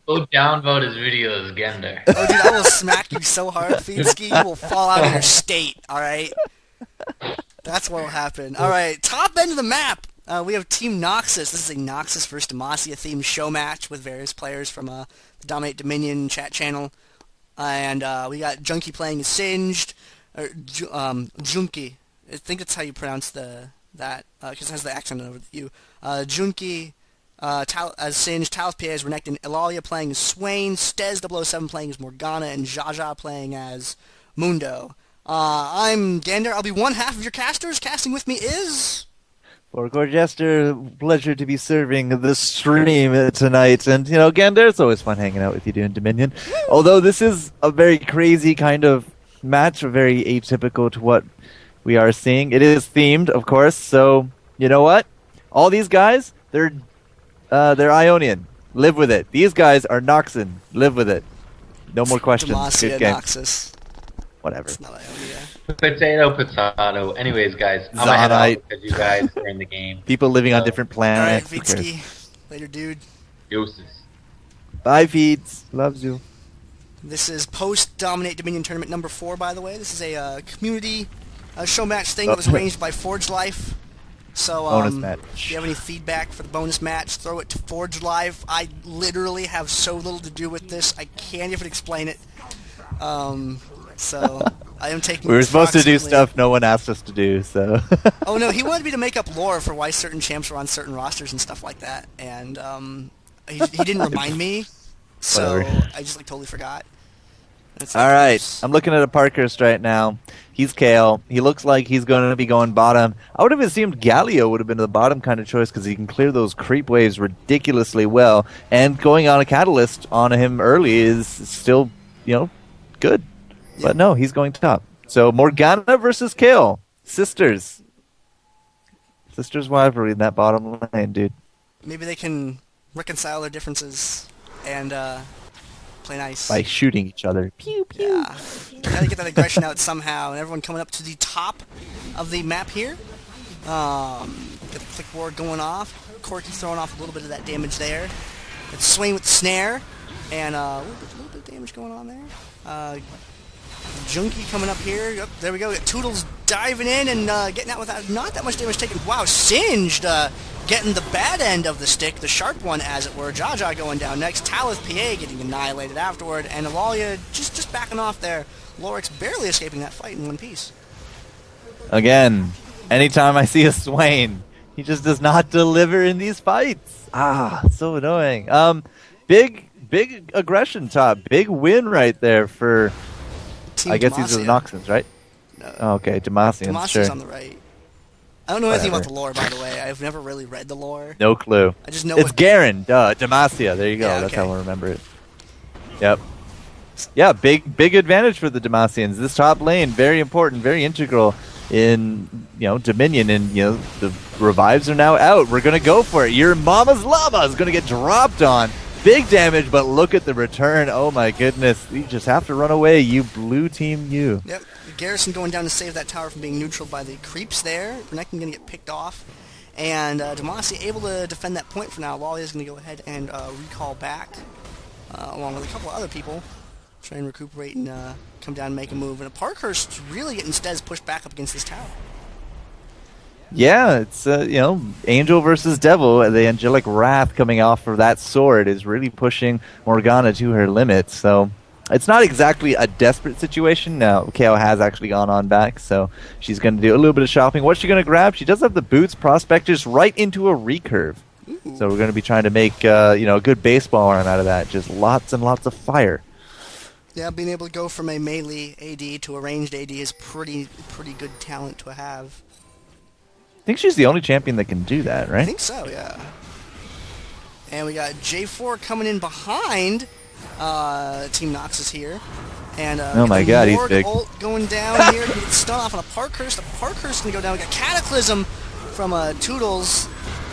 Go downvote his videos, Gender. Oh, dude, I will smack you so hard, Feedski, you will fall out of your state, alright? That's what will happen. Alright, top end of the map, we have Team Noxus. This is a Noxus vs. Demacia themed show match with various players from the DominateDominion chat channel. And we got Jünkie playing as Singed, or Jünkie. I think that's how you pronounce that, because it has the accent over the U. Jünkie as Singed, Talith PA as Renekton, Elalya playing as Swain, Stez007 playing as Morgana, and Jjaja playing as Mundo. I'm Gandair. I'll be one half of your casters. Casting with me is... ForgedLife, pleasure to be serving the stream tonight. And, you know, Gandair, it's always fun hanging out with you doing Dominion. Although this is a very crazy kind of match, very atypical to what we are seeing. It is themed, of course, so, you know what? All these guys, they're Ionian. Live with it. These guys are Noxian. Live with it. No more questions. Demacia, good game. Noxus. Whatever. It's not Ionia. Potato. Anyways, guys, I'm gonna head out because you guys are in the game. People living on different planets. Alright, Feedski. Later, dude. Deuces. Bye, Feeds. Loves you. This is post-DominateDominion tournament number 4, by the way. This is a community show match thing that was arranged by ForgedLife. So, bonus match. if you have any feedback for the bonus match, throw it to ForgedLife. I literally have so little to do with this, I can't even explain it. So, I am taking... We were supposed to do stuff no one asked us to do, so... Oh no, he wanted me to make up lore for why certain champs were on certain rosters and stuff like that, and he didn't remind me, so Whatever. I just totally forgot. Alright, I'm looking at Aparkhurst right now. He's Kayle. He looks like he's going to be going bottom. I would have assumed Galio would have been the bottom kind of choice because he can clear those creep waves ridiculously well, and going on a catalyst on him early is still, you know, good. But no, he's going top. So Morgana versus Kayle. Sisters. Sisters rivalry in that bottom lane, dude. Maybe they can reconcile their differences and play nice. By shooting each other. Pew, pew. Yeah. Gotta get that aggression out somehow. And everyone coming up to the top of the map here. Get the click ward going off. Corki throwing off a little bit of that damage there. It's Swain with the snare. And a little bit of damage going on there. Jünkie coming up here. Yep, there we go. We got Tootulz diving in and getting out without not that much damage taken. Wow, Singed getting the bad end of the stick, the sharp one as it were. Jjaja going down next. Talith PA getting annihilated afterward. And Elalya just backing off there. Lauriz barely escaping that fight in one piece. Again, anytime I see a Swain, he just does not deliver in these fights. Ah, so annoying. Big aggression top. Big win right there for... Team I guess Demacia. these are the Noxians, right? No. Oh, okay, Demacians, Demasia's sure. on the right. I don't know anything about Whatever. the lore, by the way. I've never really read the lore. No clue. I just know it's what... Garen, duh, Demacia. There you go. Yeah, That's okay. how I remember it. Yep. Yeah, big advantage for the Demacians. This top lane, very important, very integral in, you know, Dominion, and, you know, the revives are now out. We're gonna go for it. Urmamasllama is gonna get dropped on. Big damage, but look at the return. Oh my goodness. You just have to run away. You blue team you. Yep. Garrison going down to save that tower from being neutral by the creeps there. Renekton going to get picked off. And Demacia able to defend that point for now. Lauriz is going to go ahead and recall back, along with a couple of other people. Try and recuperate and come down and make a move. And Aparkhurst really getting Stez pushed back up against this tower. Yeah, it's, you know, Angel versus Devil. The angelic wrath coming off of that sword is really pushing Morgana to her limits. So it's not exactly a desperate situation. Now, Kayle has actually gone on back, so she's going to do a little bit of shopping. What's she going to grab? She does have the boots, prospectors, right into a recurve. Ooh. So we're going to be trying to make, you know, a good baseball arm out of that. Just lots and lots of fire. Yeah, being able to go from a melee AD to a ranged AD is pretty good talent to have. I think she's the only champion that can do that, right? I think so, yeah. And we got J4 coming in behind Team Noxus here. And oh my god, he's big. Ult going down here. Get stun off on Aparkhurst. Aparkhurst going to go down. We got Cataclysm from Tootulz.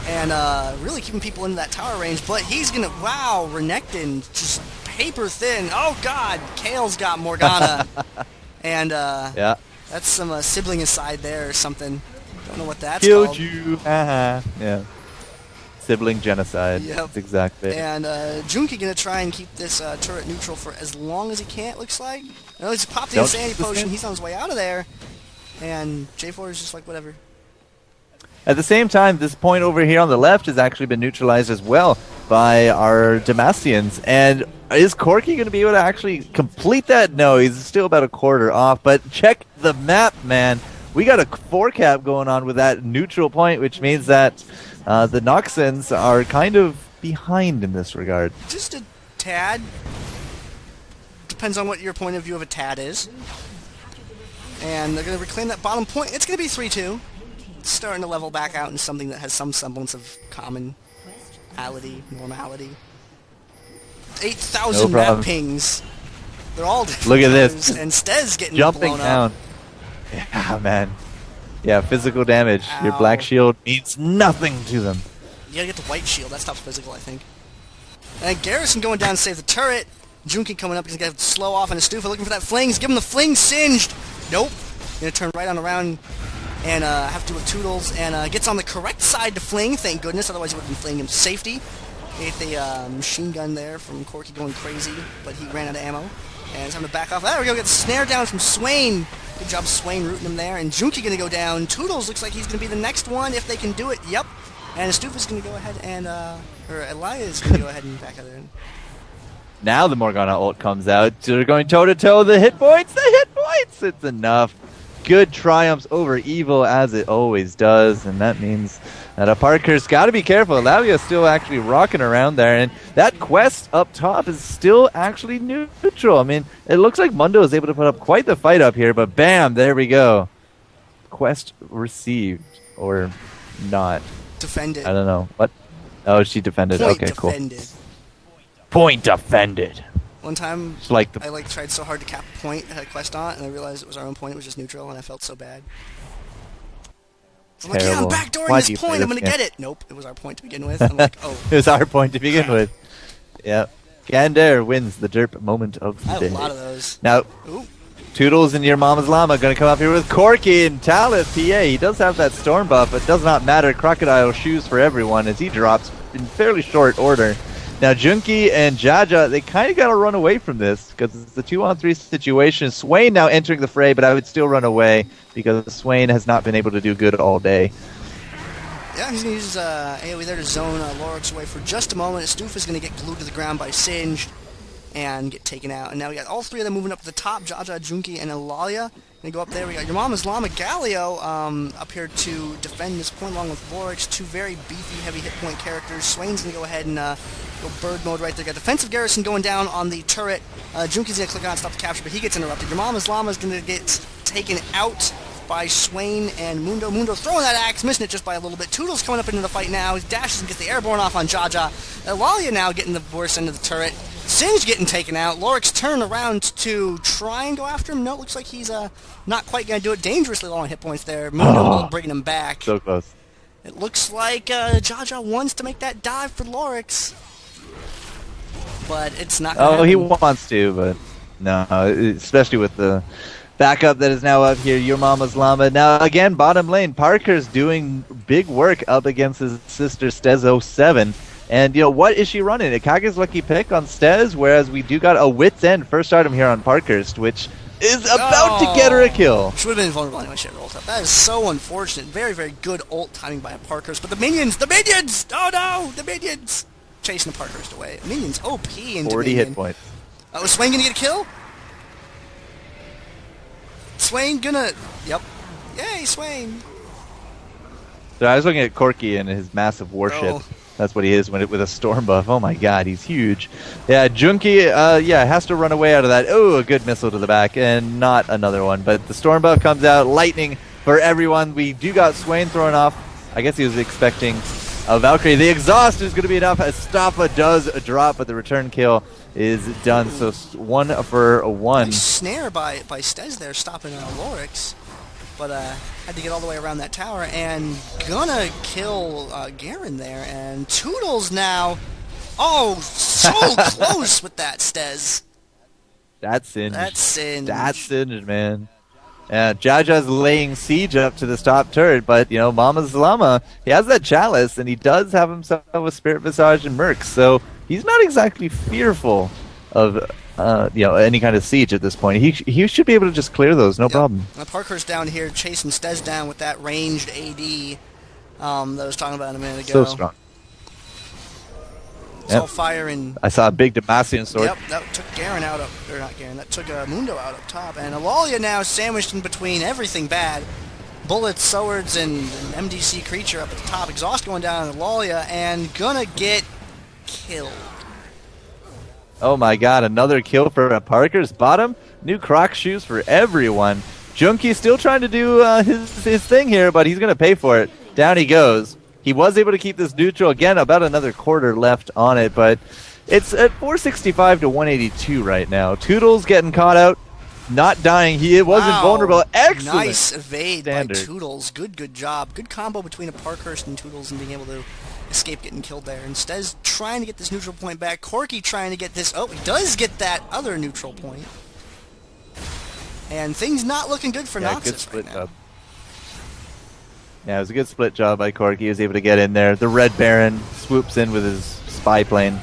And really keeping people into that tower range. But he's going to... Wow, Renekton just paper thin. Oh god, Kayle's got Morgana. And yeah, that's some sibling aside there or something. Don't know what that's killed called. you. Yeah. Sibling genocide. Yep. That's exactly it. And Jünkie gonna try and keep this turret neutral for as long as he can, it looks like. No, he's popped the Insanity Potion. He's on his way out of there. And J4 is just like, whatever. At the same time, this point over here on the left has actually been neutralized as well by our Demacians. And is Corki going to be able to actually complete that? No, he's still about a quarter off. But check the map, man. We got a 4-cap going on with that neutral point, which means that the Noxians are kind of behind in this regard. Just a tad. Depends on what your point of view of a tad is. And they're going to reclaim that bottom point. It's going to be 3-2. Starting to level back out into something that has some semblance of normality. 8,000 map pings. They're all different. Look at this. And Stez getting jumping blown down. Up. Yeah, man. Yeah, physical damage. Ow. Your black shield means nothing to them. You gotta get the white shield. That stops physical, I think. And Garrison going down to save the turret. Jünkie coming up. He's gonna slow off on Estufa, looking for that flings. Give him the fling singed. Nope. Gonna turn right on around and have to do a Tootulz, and gets on the correct side to fling, thank goodness, otherwise he would have been flinging him to safety. He hit the machine gun there from Corki going crazy, but he ran out of ammo, and it's time to back off. There we go, get the snare down from Swain. Good job Swain rooting him there, and Jünkie gonna go down. Tootulz looks like he's gonna be the next one if they can do it, yep. And Estufa's gonna go ahead and, or Elalya is gonna go ahead and back out there. Now the Morgana ult comes out. They're going toe-to-toe. The hit points! It's enough. Good triumphs over evil, as it always does, and that means that Aparkhurst got to be careful. Elalya is still actually rocking around there, and that quest up top is still actually neutral. I mean, it looks like Mundo is able to put up quite the fight up here, but bam, there we go. Quest received, or not. Defended. I don't know. What? Oh, she defended. Point okay, defended. Cool. Point defended. One time, I tried so hard to cap a point, I had a quest on it, and I realized it was our own point, it was just neutral, and I felt so bad. So I'm like, yeah, I'm backdooring this point, I'm gonna get it! Nope, it was our point to begin with. I'm like, oh. It was our point to begin with. Yep. Gandair wins the derp moment of the day. I have a lot of those. Now, Tootulz and urmamasllama gonna come up here with Corki and Talith, PA. He does have that storm buff, but it does not matter. Crocodile shoes for everyone as he drops in fairly short order. Now, Jünkie and Jjaja, they kind of got to run away from this because it's the 2-on-3 situation. Swain now entering the fray, but I would still run away because Swain has not been able to do good all day. Yeah, he's going to use AoE there to zone Lauriz away for just a moment. Estufa's going to get glued to the ground by Singed and get taken out. And now we got all three of them moving up to the top, Jjaja, Jünkie, and Elalya. Going to go up there. We got urmamasllama, Galio up here to defend this point along with Lauriz. Two very beefy, heavy hit point characters. Swain's going to go ahead and go bird mode right there. Got defensive Garrison going down on the turret. Jünkie's going to click on stop the capture, but he gets interrupted. Urmamasllama's going to get taken out by Swain and Mundo. Mundo throwing that axe, missing it just by a little bit. Tootulz coming up into the fight now. He dashes and gets the airborne off on Jjaja. Elalya now getting the worst end of the turret. Singed getting taken out. Lauriz turn around to try and go after him. No, it looks like he's not quite going to do it. Dangerously low on hit points there. Mundo bringing him back. So close. It looks like Jjaja wants to make that dive for Lauriz. But it's not going to happen. He wants to, but no, especially with the backup that is now up here, urmamasllama. Now, again, bottom lane, Parker's doing big work up against his sister Stez07. And, what is she running? Akage's lucky pick on Stez, whereas we do got a wit's end first item here on Parkhurst, which is about to get her a kill. She would have been vulnerable anyway, she had ult up. That is so unfortunate. Very, very good ult timing by Aparkhurst. But the minions! Oh no! The minions! Chasing Aparkhurst away. Minions OP in 40 Dominion. hit points. Oh, is Swain gonna get a kill? Swain gonna... Yep. Yay, Swain! So I was looking at Corki and his massive warship. That's what he is with a storm buff. Oh my god, he's huge. Yeah, Jünkie, has to run away out of that. Oh, a good missile to the back, and not another one. But the storm buff comes out, lightning for everyone. We do got Swain thrown off. I guess he was expecting a Valkyrie. The exhaust is going to be enough. Estufa does drop, but the return kill is done. So 1 for 1. Nice snare by Stez there, stopping Lauriz. But had to get all the way around that tower, and gonna kill Garen there, and Tootulz now. Oh, so close with that, Stez. That's singed. That's singed. That's singed, man. Jjaja's laying siege up to this top turret, but, you know, urmamasllama, he has that chalice, and he does have himself a Spirit Visage and Mercs, so he's not exactly fearful of, you know, any kind of siege at this point. He should be able to just clear those, no problem. Aparkhurst down here chasing Stez down with that ranged AD that I was talking about a minute So ago. strong. It's all fire and... I saw a big Demacia sword. Yep, that took Garen out up... Or not Garen, that took Mundo out up top. And Elalya now sandwiched in between everything bad. Bullets, swords, and an MDC creature up at the top. Exhaust going down on Elalya and gonna get killed. Oh my god, another kill for Aparkhurst. Bottom, new Croc shoes for everyone. Jünkie still trying to do his thing here, but he's gonna pay for it. Down he goes. He was able to keep this neutral. Again, about another quarter left on it, but it's at 465 to 182 right now. Tootulz getting caught out, not dying. He wasn't vulnerable. Excellent. Nice evade standard by Tootulz. Good job. Good combo between Aparkhurst and Tootulz and being able to escape getting killed there. Instead, trying to get this neutral point back. Corki trying to get this... Oh, he does get that other neutral point. And things not looking good for Noxus right now. Yeah, it was a good split job by Corki. He was able to get in there. The Red Baron swoops in with his spy plane.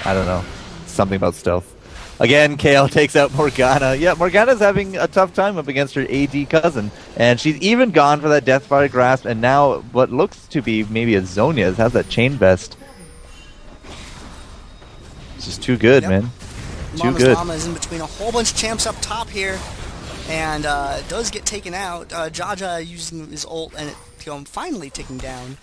I don't know. Something about stealth. Again, Kayle takes out Morgana. Yeah, Morgana's having a tough time up against her AD cousin. And she's even gone for that Deathfire Grasp. And now what looks to be maybe a Zhonya has that Chain Vest. It's just too good, man. Too good. urmamasllama is in between a whole bunch of champs up top here. And does get taken out. Jjaja using his ult and it finally taken down.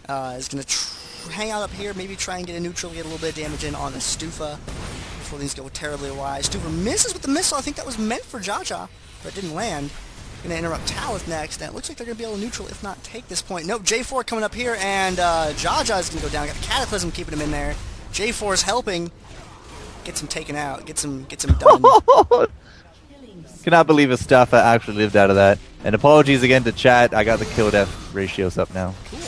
Is going to hang out up here, maybe try and get a neutral, get a little bit of damage in on Estufa before things go terribly awry. Estufa misses with the missile. I think that was meant for Jjaja, but it didn't land. Going to interrupt Talith next, and it looks like they're going to be able to neutral, if not take this point. Nope, J4 coming up here, and Jjaja is going to go down. Got the Cataclysm keeping him in there. J4 is helping. Gets him taken out. Gets him done. Cannot believe Estufa actually lived out of that. And apologies again to chat. I got the kill-death ratios up now. Cool.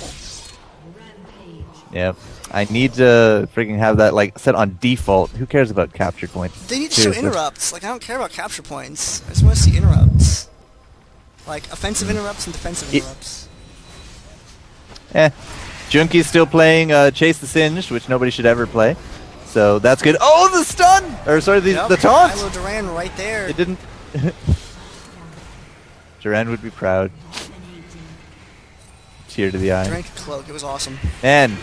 Yep. I need to freaking have that like set on default. Who cares about capture points? They need to show interrupts. Like, I don't care about capture points. I just want to see interrupts. Like, offensive interrupts and defensive interrupts. Jünkie's still playing Chase the Singed, which nobody should ever play. So that's good. Oh, the stun! Or sorry, the taunt! Kylo Duran right there. It didn't... Duran would be proud. Tear to the eye. Duran could cloak. It was awesome. And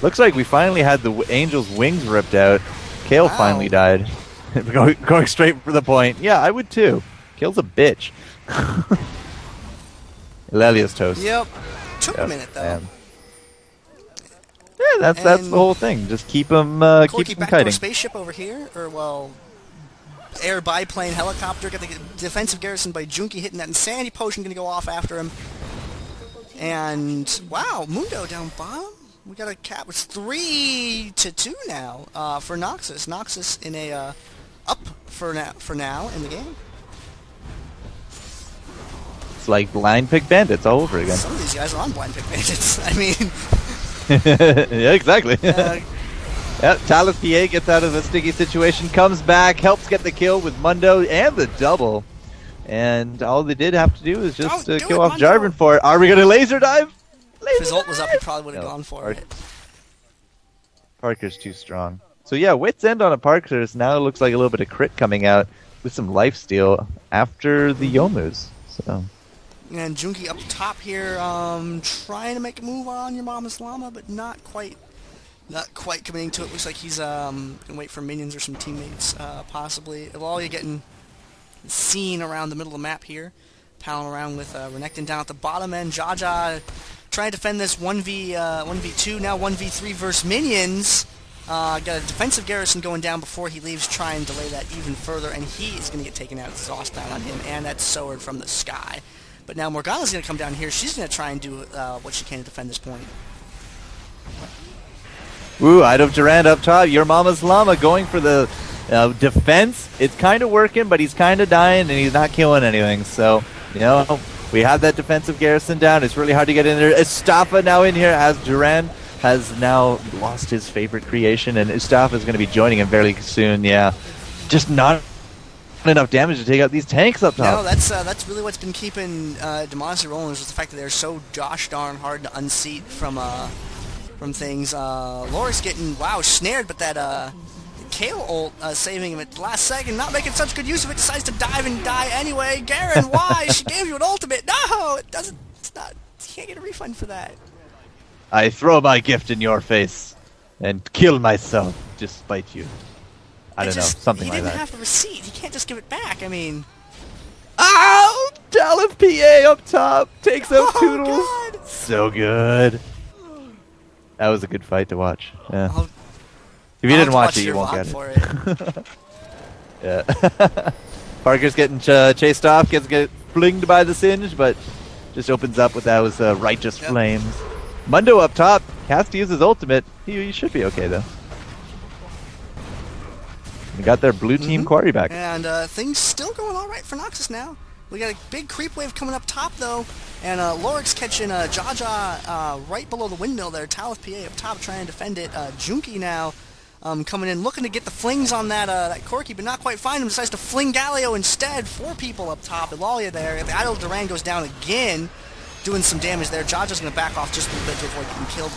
looks like we finally had the Angel's wings ripped out. Kayle finally died. going straight for the point. Yeah, I would too. Kayle's a bitch. Elalya's toast. Yep. Took a minute though. Yeah, that's the whole thing. Just keep him keep him back kiting. to a spaceship over here, or well, air biplane helicopter. Got the defensive garrison by Jünkie hitting that insanity potion. Gonna go off after him. And wow, Mundo down bottom. We got a cap. It's 3-2 now for Noxus. Noxus in a up for now in the game. It's like blind pick bandits all over again. Some of these guys are on blind pick bandits. I mean. Yeah, exactly. Yep, Talith PA gets out of a sticky situation, comes back, helps get the kill with Mundo and the double. And all they did have to do is just kill off Jarvan for it. Are we going to laser dive? If his ult was up, he probably would have gone for it. Parker's too strong. So yeah, Wit's End on a Aparkhurst. Now it looks like a little bit of crit coming out with some lifesteal after the Youmu's. So. And Jünkie up top here, trying to make a move on urmamasllama, but not quite committing to it. Looks like he's gonna wait for minions or some teammates, possibly. Elalya getting seen around the middle of the map here, palling around with Renekton down at the bottom end. Jjaja trying to defend this 1v2, now 1v3 versus minions. Got a defensive garrison going down before he leaves, try and delay that even further, and he is going to get taken out. Exhaust down on him, and that sword from the sky. But now Morgana's going to come down here. She's going to try and do what she can to defend this point. Ooh, I'd have Durant up top. urmamasllama going for the defense. It's kind of working, but he's kind of dying, and he's not killing anything. So, you know, we have that defensive garrison down. It's really hard to get in there. Estufa now in here as Durant has now lost his favorite creation, and Estufa is going to be joining him very soon. Yeah, just not enough damage to take out these tanks up top. No, that's really what's been keeping Demacia rolling, is just the fact that they're so gosh darn hard to unseat from things. Lauriz getting snared, but that Kayle ult saving him at the last second, not making such good use of it, decides to dive and die anyway. Garen, why? She gave you an ultimate. No, it doesn't. It's not. You can't get a refund for that. I throw my gift in your face and kill myself to spite you. I don't know, something like that. He didn't have a receipt. He can't just give it back. I mean... Ow! Talith PA up top takes out Tootulz. God. So good. That was a good fight to watch. Yeah. If you didn't watch it, you won't get it. Yeah. Parker's getting chased off, gets flinged by the Singe, but just opens up with those righteous flames. Mundo up top has to use his ultimate. He should be okay though. We got their blue team quarry back. And things still going all right for Noxus now. We got a big creep wave coming up top though, and Lauriz catching Jjaja right below the windmill there. Talith PA up top trying to defend it. Jünkie now coming in, looking to get the flings on that Corki, but not quite find him. Decides to fling Galio instead. 4 people up top. Elalya there. The Idol Duran goes down again, doing some damage there. Jjaja's going to back off just a little bit to avoid getting killed.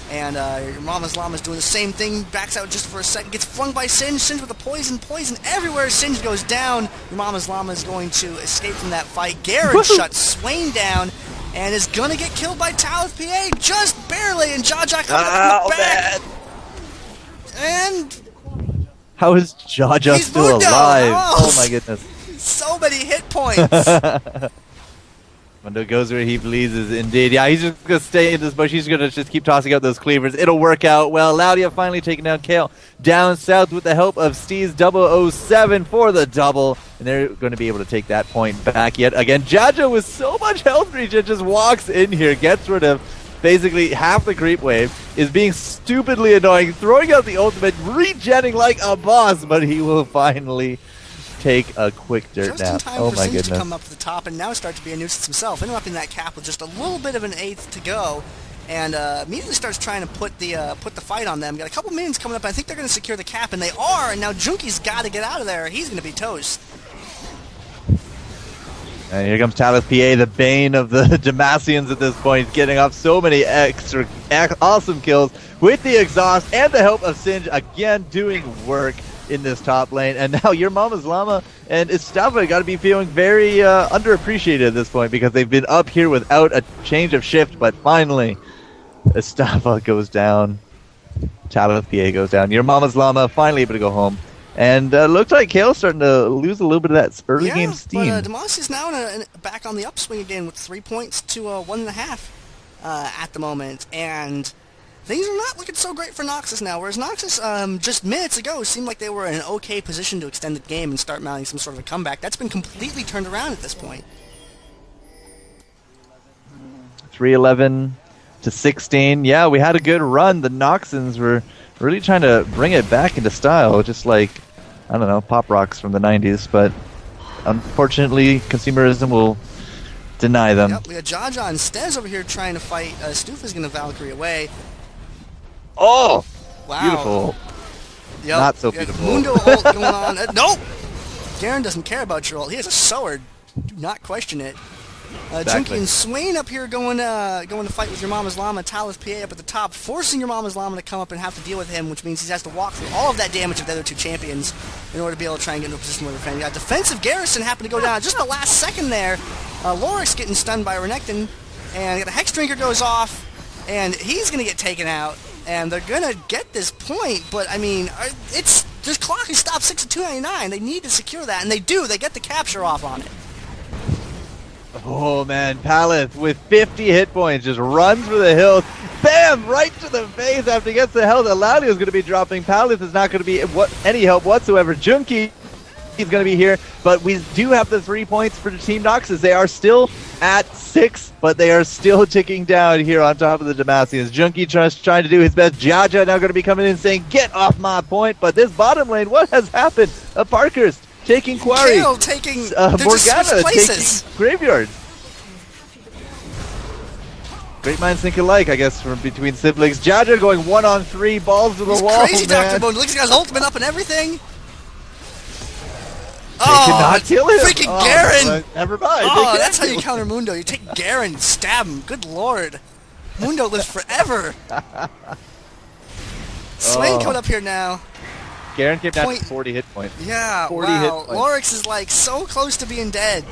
And urmamasllama's doing the same thing, backs out just for a second, gets flung by Singe. Singe with the poison everywhere. Singe goes down. Urmamasllama is going to escape from that fight. Garen shuts Swain down and is going to get killed by Talith PA, just barely, and Jjaja coming up from the back. Man. And... how is Jjaja still Mundo. alive? Oh my goodness. So many hit points. Mundo goes where he pleases, indeed. Yeah, he's just going to stay in this bush. He's going to just keep tossing out those cleavers. It'll work out well. Elalya finally taking down Kayle down south with the help of Steez 007 for the double. And they're going to be able to take that point back yet again. Jjaja with so much health regen just walks in here, gets rid of basically half the creep wave, is being stupidly annoying, throwing out the ultimate, regenning like a boss, but he will finally take a quick dirt nap. Oh my goodness. To come up to the top and now start to be a nuisance himself, interrupting that cap with just a little bit of an eighth to go, and immediately starts trying to put the fight on them. Got a couple minions coming up. I think they're going to secure the cap, and they are. And now Junkie's got to get out of there. He's going to be toast. And here comes Talith PA, the bane of the Demacians at this point, getting off so many extra awesome kills with the exhaust and the help of Singe again doing work in this top lane. And now urmamasllama and Estufa got to be feeling very underappreciated at this point, because they've been up here without a change of shift, but finally Estufa goes down, Talith PA goes down, urmamasllama finally able to go home. And looks like Kayle's starting to lose a little bit of that early game steam. But Demacia's now back on the upswing again with 3 points to 1.5 at the moment. And things are not looking so great for Noxus now, whereas Noxus just minutes ago seemed like they were in an okay position to extend the game and start mounting some sort of a comeback. That's been completely turned around at this point. 3-11 to 16. Yeah, we had a good run. The Noxans were really trying to bring it back into style, just like, I don't know, pop rocks from the 90s, but unfortunately consumerism will deny them. Yep, we got Jjaja and Stez over here trying to fight. Estufa's going to Valkyrie away. Oh! Wow. Beautiful. Yep. Not so beautiful. Mundo ult going on. Nope! Garen doesn't care about your ult. He has a sword. Do not question it. Jünkie and Swain up here going to fight with urmamasllama. Talith PA up at the top, forcing urmamasllama to come up and have to deal with him, which means he has to walk through all of that damage of the other two champions in order to be able to try and get into a position where they're defending. Yeah, defensive Garrison happened to go down just the last second there. Lauriz getting stunned by Renekton, and the Hex Drinker goes off, and he's going to get taken out, and they're going to get this point, but I mean, this clock is stopped 6 at 299. They need to secure that, and they do. They get the capture off on it. Oh man, Talith with 50 hit points just runs for the hills. Bam! Right to the face after he gets the health. Elalya is going to be dropping. Talith is not going to be any help whatsoever. Jünkie is going to be here, but we do have the 3 points for the Team Noxus. They are still at 6, but they are still ticking down here on top of the Demacians. Jünkie trying to do his best. Jjaja now going to be coming in saying, "Get off my point!" But this bottom lane, what has happened? Aparkhurst taking quarry. Kayle taking Morgana taking graveyard. Great minds think alike, I guess, from between siblings. Jjaja going 1-on-3, balls to the wall. Crazy, Dr. Bone. Look at his ultimate up and everything. cannot kill him. Freaking Garen! Never mind. Oh, that's how you counter Mundo. You take Garen and stab him. Good lord. Mundo lives forever. Swain coming up here now. Garen came down to 40 hit points. Yeah, 40 wow. hit points. Lauriz is like so close to being dead.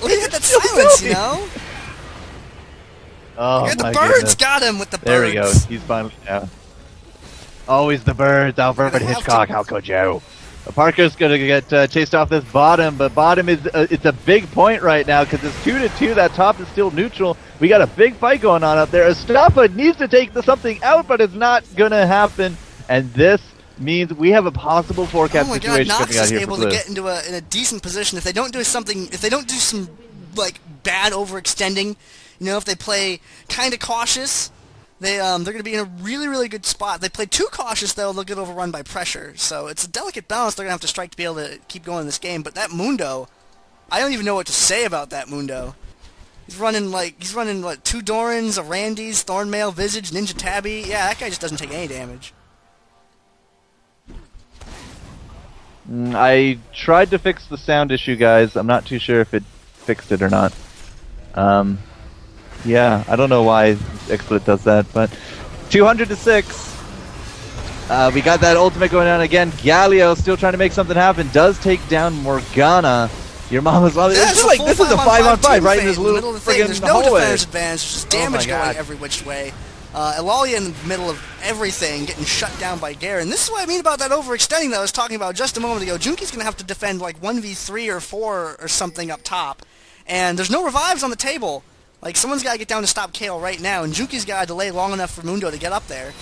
Look at that silence, you know? Oh, Yeah, the my birds goodness. got him with the birds. There we go. He's finally down. Always the birds. Alfred Hitchcock. How could you? Parker's going to get chased off this bottom, but bottom is it's a big point right now because it's 2-2. That top is still neutral. We got a big fight going on up there. Estufa needs to take something out, but it's not going to happen. And this means we have a possible forecast situation coming out here for Blue. Oh my god, Noxus is able to get into a decent position if they don't do something. If they don't do some like bad overextending, you know, if they play kind of cautious. They're going to be in a really good spot. If they play too cautious, though, they'll get overrun by pressure. So it's a delicate balance they're going to have to strike to be able to keep going in this game. But that Mundo, I don't even know what to say about that Mundo. He's running what, 2 Dorans, a Randy's, Thornmail, Visage, Ninja Tabby. Yeah, that guy just doesn't take any damage. I tried to fix the sound issue, guys. I'm not too sure if it fixed it or not. Yeah, I don't know why XSplit does that, but 200-6. We got that ultimate going on again. Galio still trying to make something happen. Does take down Morgana. Your mama's love. Yeah, It's like this is a 5-on-5 right in this little friggin' There's no hallway. defender's advantage. There's just damage going every which way. Elalya in the middle of everything, getting shut down by Garen. This is what I mean about that overextending that I was talking about just a moment ago. Junkie's going to have to defend like 1v3 or 4 or something up top. And there's no revives on the table. Like, someone's got to get down to stop Kayle right now, and Junkie's got to delay long enough for Mundo to get up there.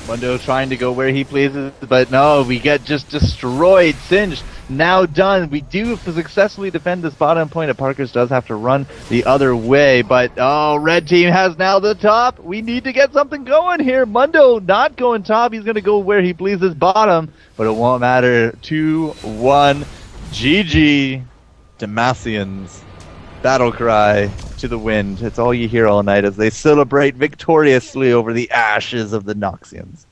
Mundo trying to go where he pleases, but no, we get just destroyed. Singed, now done. We do successfully defend this bottom point. Aparkhurst does have to run the other way, but oh, red team has now the top. We need to get something going here. Mundo not going top. He's going to go where he pleases bottom, but it won't matter. 2-1. GG. Demacians. Battle cry to the wind. It's all you hear all night as they celebrate victoriously over the ashes of the Noxians.